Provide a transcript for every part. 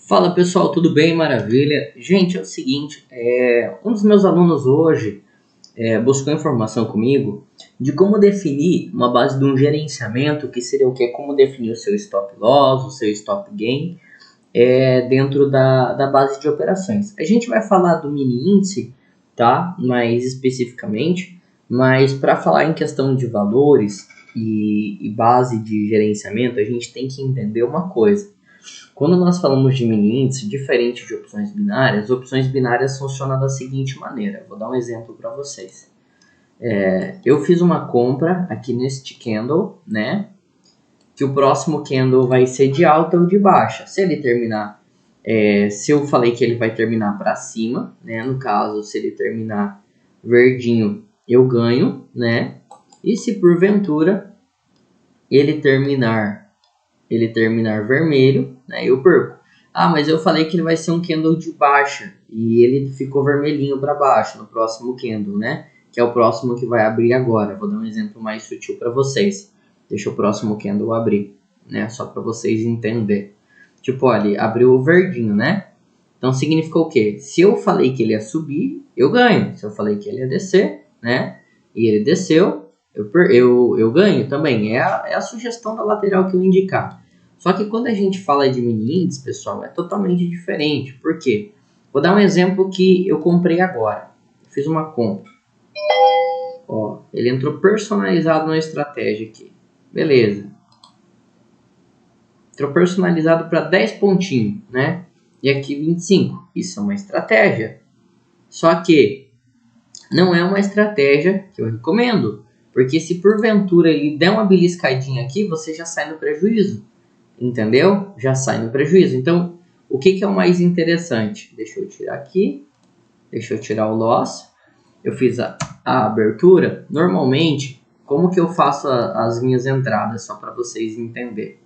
Fala pessoal, tudo bem? Maravilha. Gente, é o seguinte, um dos meus alunos hoje buscou informação comigo de como definir uma base de um gerenciamento, que seria o quê? Como definir o seu stop loss, o seu stop gain, dentro da base de operações. A gente vai falar do mini índice, tá? Mais especificamente, mas para falar em questão de valores e base de gerenciamento, a gente tem que entender uma coisa. Quando nós falamos de mini índice, diferente de opções binárias funcionam da seguinte maneira. Vou dar um exemplo para vocês. Eu fiz uma compra aqui neste candle, né? Que o próximo candle vai ser de alta ou de baixa. Se ele terminar, se eu falei que ele vai terminar para cima, né? No caso, se ele terminar verdinho, eu ganho, né? E se porventura ele terminar vermelho, né, eu perco. Ah, mas eu falei que ele vai ser um candle de baixa e ele ficou vermelhinho para baixo no próximo candle, né? Que é o próximo que vai abrir agora. Vou dar um exemplo mais sutil para vocês. Deixa o próximo candle abrir, né? Só para vocês entenderem. Tipo, olha, abriu o verdinho, né? Então significou o quê? Se eu falei que ele ia subir, eu ganho. Se eu falei que ele ia descer, né? E ele desceu, eu ganho também. É a sugestão da lateral que eu indicar. Só que quando a gente fala de mini índice, pessoal, é totalmente diferente. Por quê? Vou dar um exemplo que eu comprei agora. Fiz uma compra. Ó, ele entrou personalizado na estratégia aqui. Beleza. Entrou personalizado para 10 pontinhos, né? E aqui 25. Isso é uma estratégia. Só que não é uma estratégia que eu recomendo. Porque se porventura ele der uma beliscadinha aqui, você já sai no prejuízo. Entendeu? Já sai no prejuízo. Então, o que é o mais interessante? Deixa eu tirar aqui. Deixa eu tirar o loss. Eu fiz a abertura. Normalmente, como que eu faço as minhas entradas? Só para vocês entenderem.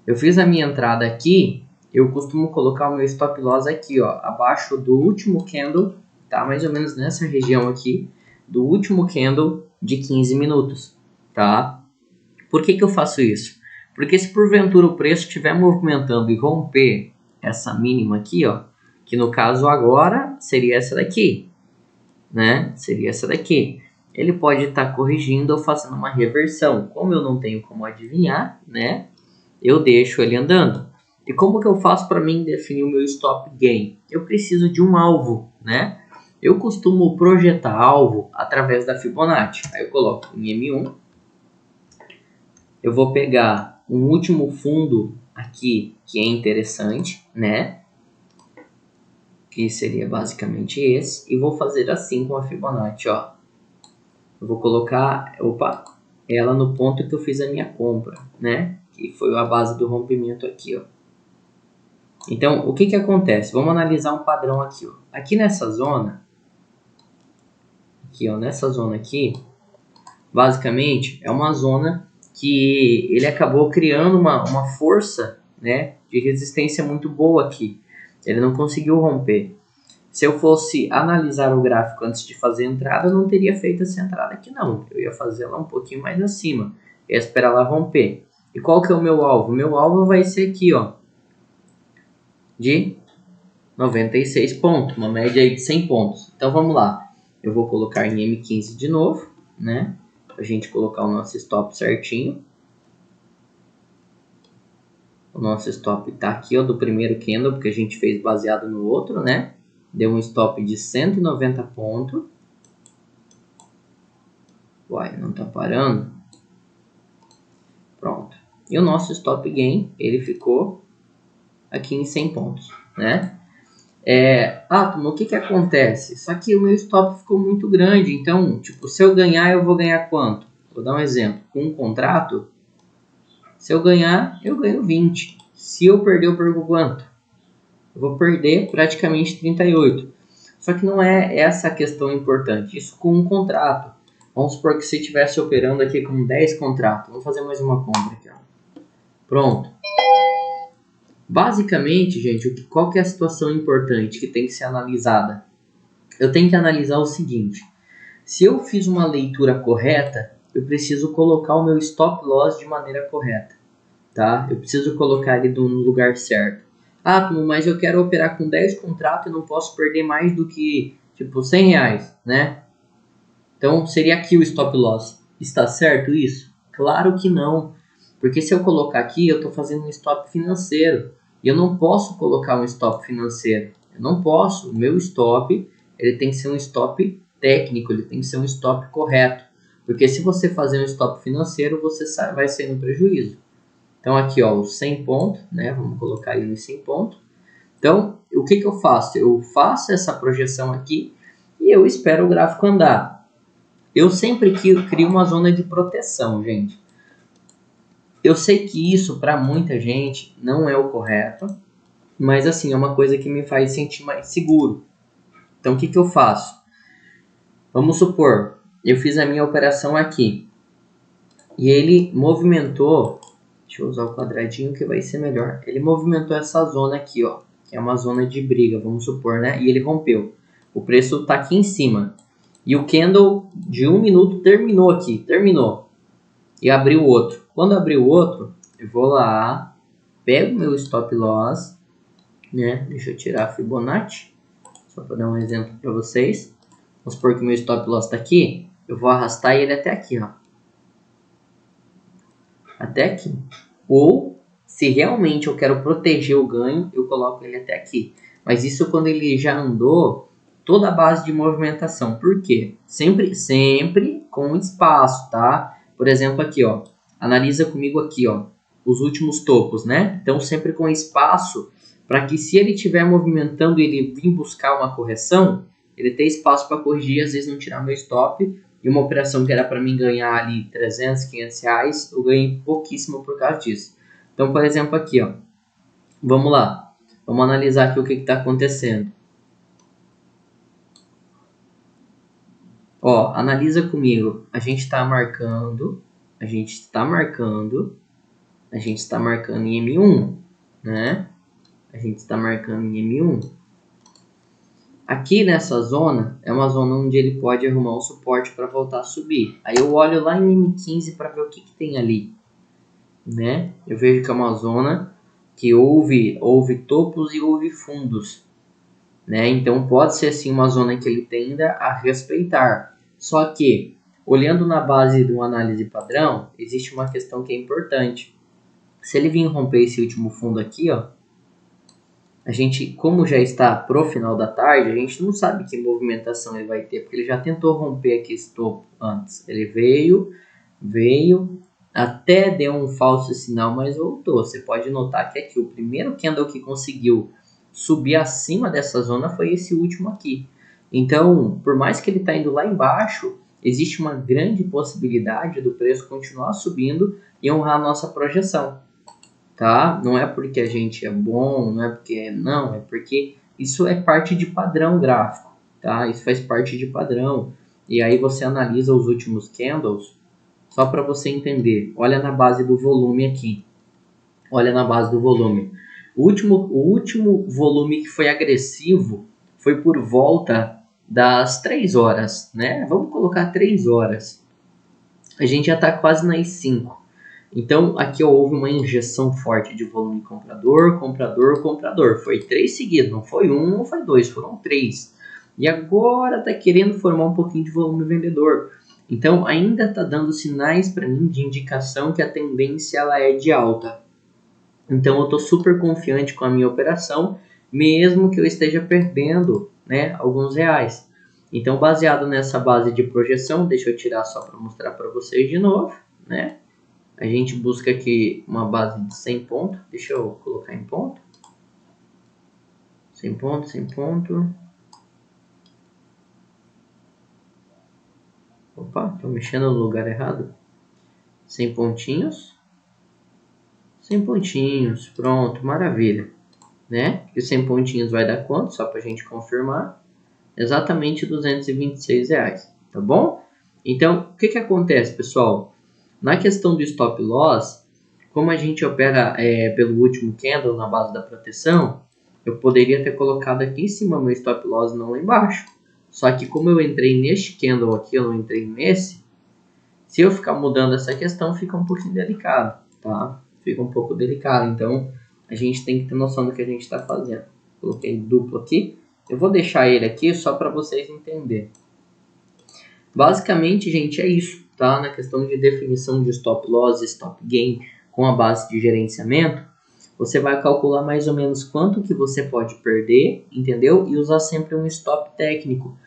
Eu fiz a minha entrada aqui. Eu costumo colocar o meu stop loss aqui, ó, abaixo do último candle. Tá? Mais ou menos nessa região aqui. Do último candle de 15 minutos. Tá? Por que eu faço isso? Porque se porventura o preço estiver movimentando e romper essa mínima aqui, ó, que no caso agora seria essa daqui, né? Seria essa daqui. Ele pode estar corrigindo ou fazendo uma reversão. Como eu não tenho como adivinhar, né? Eu deixo ele andando. E como que eu faço para mim definir o meu stop gain? Eu preciso de um alvo, né? Eu costumo projetar alvo através da Fibonacci. Aí eu coloco em M1. Eu vou pegar um último fundo aqui que é interessante, né? Que seria basicamente esse. E vou fazer assim com a Fibonacci, ó. Eu vou colocar, ela no ponto que eu fiz a minha compra, né? Que foi a base do rompimento aqui, ó. Então, o que acontece? Vamos analisar um padrão aqui, ó. Aqui nessa zona, nessa zona aqui, basicamente é uma zona que ele acabou criando uma força, né, de resistência muito boa aqui. Ele não conseguiu romper. Se eu fosse analisar o gráfico antes de fazer a entrada, eu não teria feito essa entrada aqui não. Eu ia fazer ela um pouquinho mais acima. Eu ia esperar ela romper. E qual que é o meu alvo? O meu alvo vai ser aqui, ó, de 96 pontos. Uma média aí de 100 pontos. Então vamos lá. Eu vou colocar em M15 de novo, né? Pra gente colocar o nosso stop certinho. O nosso stop tá aqui, ó, do primeiro candle, porque a gente fez baseado no outro, né? Deu um stop de 190 pontos. Uai, não tá parando. Pronto. E o nosso stop gain, ele ficou aqui em 100 pontos, né? O que acontece? Só que o meu stop ficou muito grande, então, tipo, se eu ganhar, eu vou ganhar quanto? Vou dar um exemplo. Com um contrato, se eu ganhar, eu ganho 20. Se eu perder, eu perco quanto? Eu vou perder praticamente 38. Só que não é essa a questão importante. Isso com um contrato. Vamos supor que se estivesse operando aqui com 10 contratos. Vamos fazer mais uma compra aqui, ó. Pronto. Basicamente, gente, qual que é a situação importante que tem que ser analisada? Eu tenho que analisar o seguinte. Se eu fiz uma leitura correta, eu preciso colocar o meu stop loss de maneira correta. Tá? Eu preciso colocar ele no lugar certo. Ah, mas eu quero operar com 10 contratos e não posso perder mais do que, tipo, R$ 100, né? Então, seria aqui o stop loss. Está certo isso? Claro que não. Porque se eu colocar aqui, eu estou fazendo um stop financeiro. E eu não posso colocar um stop financeiro. Eu não posso. O meu stop, ele tem que ser um stop técnico, ele tem que ser um stop correto. Porque se você fazer um stop financeiro, você vai sair no prejuízo. Então, aqui, ó, os 100 pontos, né? Vamos colocar aí nos 100 pontos. Então, o que eu faço? Eu faço essa projeção aqui e eu espero o gráfico andar. Eu sempre crio uma zona de proteção, gente. Eu sei que isso para muita gente não é o correto, mas assim, é uma coisa que me faz sentir mais seguro. Então o que eu faço? Vamos supor, eu fiz a minha operação aqui e ele movimentou, deixa eu usar o quadradinho que vai ser melhor. Ele movimentou essa zona aqui, ó, que é uma zona de briga, vamos supor, né? E ele rompeu. O preço tá aqui em cima. E o candle de 1 minuto terminou aqui, terminou. E abriu outro. Quando abriu outro, eu vou lá, pego meu stop loss, né? Deixa eu tirar a Fibonacci, só para dar um exemplo para vocês. Vamos supor que meu stop loss está aqui, eu vou arrastar ele até aqui, ó. Até aqui. Ou, se realmente eu quero proteger o ganho, eu coloco ele até aqui. Mas isso quando ele já andou toda a base de movimentação. Por quê? Sempre com espaço, tá? Por exemplo, aqui, ó. Analisa comigo aqui, ó. Os últimos topos, né? Então, sempre com espaço para que se ele estiver movimentando e ele vir buscar uma correção, ele ter espaço para corrigir e às vezes não tirar meu stop. E uma operação que era para mim ganhar ali 300, 500 reais, eu ganhei pouquíssimo por causa disso. Então, por exemplo, aqui, ó. Vamos lá. Vamos analisar aqui o que está acontecendo. Ó, analisa comigo. A gente está marcando em M1, né? A gente está marcando em M1. Aqui nessa zona, é uma zona onde ele pode arrumar um suporte para voltar a subir. Aí eu olho lá em M15 para ver o que tem ali, né? Eu vejo que é uma zona que houve topos e houve fundos, né? Então pode ser assim uma zona que ele tenda a respeitar. Só que, olhando na base de uma análise padrão, existe uma questão que é importante. Se ele vir romper esse último fundo aqui, ó, a gente, como já está pro final da tarde, a gente não sabe que movimentação ele vai ter, porque ele já tentou romper aqui esse topo antes. Ele veio, até deu um falso sinal, mas voltou. Você pode notar que aqui o primeiro candle que conseguiu subir acima dessa zona foi esse último aqui. Então, por mais que ele está indo lá embaixo, existe uma grande possibilidade do preço continuar subindo e honrar a nossa projeção. Tá? Não é porque a gente é bom, não é porque não, é porque isso é parte de padrão gráfico, tá? Isso faz parte de padrão. E aí você analisa os últimos candles só para você entender. Olha na base do volume aqui. Olha na base do volume. O último volume que foi agressivo foi por volta das 3 horas, né? Vamos colocar 3 horas. A gente já está quase nas 5. Então, aqui houve uma injeção forte de volume comprador, comprador, comprador. Foi 3 seguidos, não foi 1, não foi 2, foram 3. E agora está querendo formar um pouquinho de volume vendedor. Então, ainda está dando sinais para mim de indicação que a tendência ela é de alta. Então, eu estou super confiante com a minha operação, mesmo que eu esteja perdendo, né, alguns reais. Então, baseado nessa base de projeção, deixa eu tirar só para mostrar para vocês de novo, né? A gente busca aqui uma base de 100 pontos. Deixa eu colocar em ponto. 100 pontos, 100 pontos. Opa, estou mexendo no lugar errado. 100 pontinhos. 100 pontinhos, pronto, maravilha. Né? E 100 pontinhos vai dar quanto? Só para a gente confirmar. Exatamente R$226, tá bom? Então, o que acontece, pessoal? Na questão do stop loss, como a gente opera pelo último candle na base da proteção, eu poderia ter colocado aqui em cima meu stop loss, não lá embaixo. Só que como eu entrei neste candle aqui, eu não entrei nesse, se eu ficar mudando essa questão, fica um pouquinho delicado, tá? Fica um pouco delicado. Então, a gente tem que ter noção do que a gente está fazendo. Coloquei duplo aqui. Eu vou deixar ele aqui só para vocês entenderem. Basicamente, gente, é isso, tá? Na questão de definição de stop loss e stop gain com a base de gerenciamento, você vai calcular mais ou menos quanto que você pode perder, entendeu? E usar sempre um stop técnico.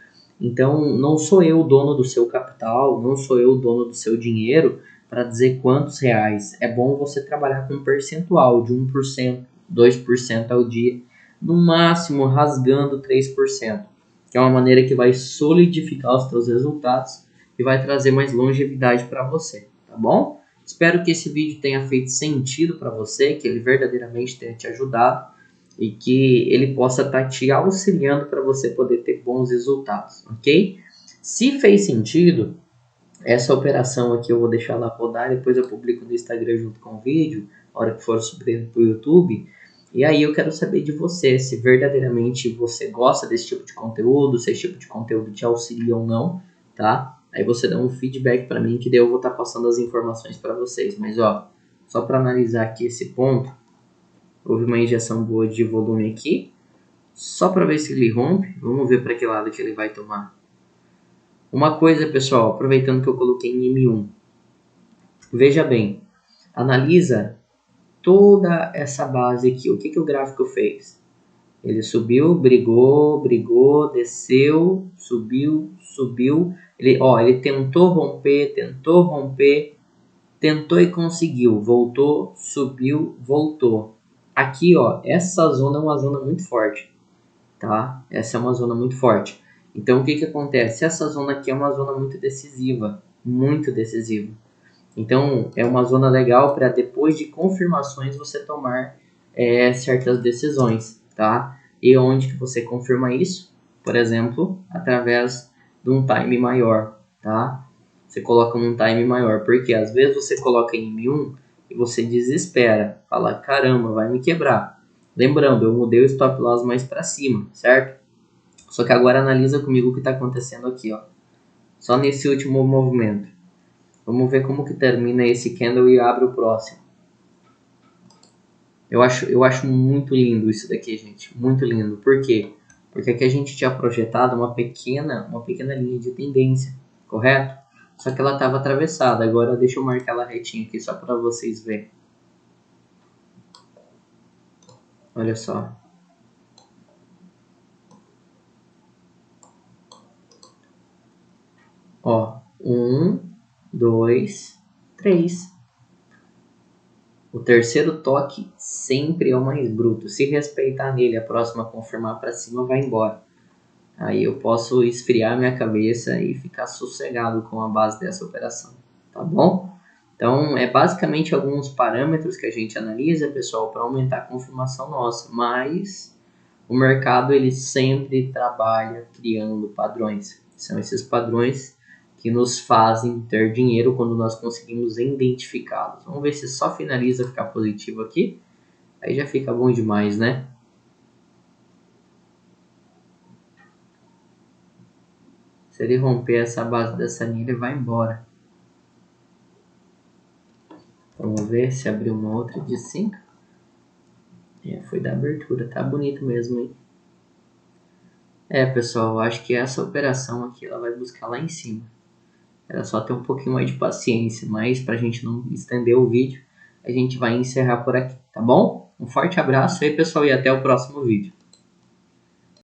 Então, não sou eu o dono do seu capital, não sou eu o dono do seu dinheiro para dizer quantos reais. É bom você trabalhar com um percentual de 1%, 2% ao dia, no máximo rasgando 3%, que é uma maneira que vai solidificar os seus resultados e vai trazer mais longevidade para você, tá bom? Espero que esse vídeo tenha feito sentido para você, que ele verdadeiramente tenha te ajudado e que ele possa estar te auxiliando para você poder ter bons resultados, ok? Se fez sentido, essa operação aqui eu vou deixar lá rodar, depois eu publico no Instagram junto com o vídeo, na hora que for subir para o YouTube. E aí eu quero saber de você, se verdadeiramente você gosta desse tipo de conteúdo, se esse tipo de conteúdo te auxilia ou não, tá? Aí você dá um feedback para mim, que daí eu vou estar passando as informações para vocês. Mas ó, só para analisar aqui esse ponto, houve uma injeção boa de volume aqui, só para ver se ele rompe. Vamos ver para que lado que ele vai tomar. Uma coisa, pessoal, aproveitando que eu coloquei em M1, veja bem, analisa toda essa base aqui. O que que o gráfico fez? Ele subiu, brigou, desceu, subiu. Ele tentou romper, tentou e conseguiu. Voltou, subiu, voltou. Aqui, ó, essa zona é uma zona muito forte, tá? Essa é uma zona muito forte. Então, o que que acontece? Essa zona aqui é uma zona muito decisiva, muito decisiva. Então, é uma zona legal para depois de confirmações você tomar certas decisões, tá? E onde que você confirma isso? Por exemplo, através de um time maior, tá? Você coloca num time maior, porque às vezes você coloca em M1 e você desespera, fala, caramba, vai me quebrar. Lembrando, eu mudei o stop loss mais para cima, certo? Só que agora analisa comigo o que está acontecendo aqui, ó. Só nesse último movimento. Vamos ver como que termina esse candle e abre o próximo. Eu acho muito lindo isso daqui, gente. Muito lindo. Por quê? Porque aqui a gente tinha projetado uma pequena linha de tendência, correto? Só que ela estava atravessada. Agora deixa eu marcar ela retinha aqui só para vocês verem. Olha só. Ó, 1, 2, 3. O terceiro toque sempre é o mais bruto. Se respeitar nele, a próxima confirmar para cima, vai embora. Aí eu posso esfriar minha cabeça e ficar sossegado com a base dessa operação, tá bom? Então, é basicamente alguns parâmetros que a gente analisa, pessoal, para aumentar a confirmação nossa. Mas o mercado, ele sempre trabalha criando padrões. São esses padrões que nos fazem ter dinheiro quando nós conseguimos identificá-los. Vamos ver se só finaliza ficar positivo aqui. Aí já fica bom demais, né? Se ele romper essa base dessa linha, ele vai embora. Vamos ver se abriu uma outra de 5. Foi da abertura. Tá bonito mesmo, hein? Pessoal, eu acho que essa operação aqui, ela vai buscar lá em cima. Era só ter um pouquinho mais de paciência, mas pra gente não estender o vídeo, a gente vai encerrar por aqui, tá bom? Um forte abraço aí, pessoal, e até o próximo vídeo.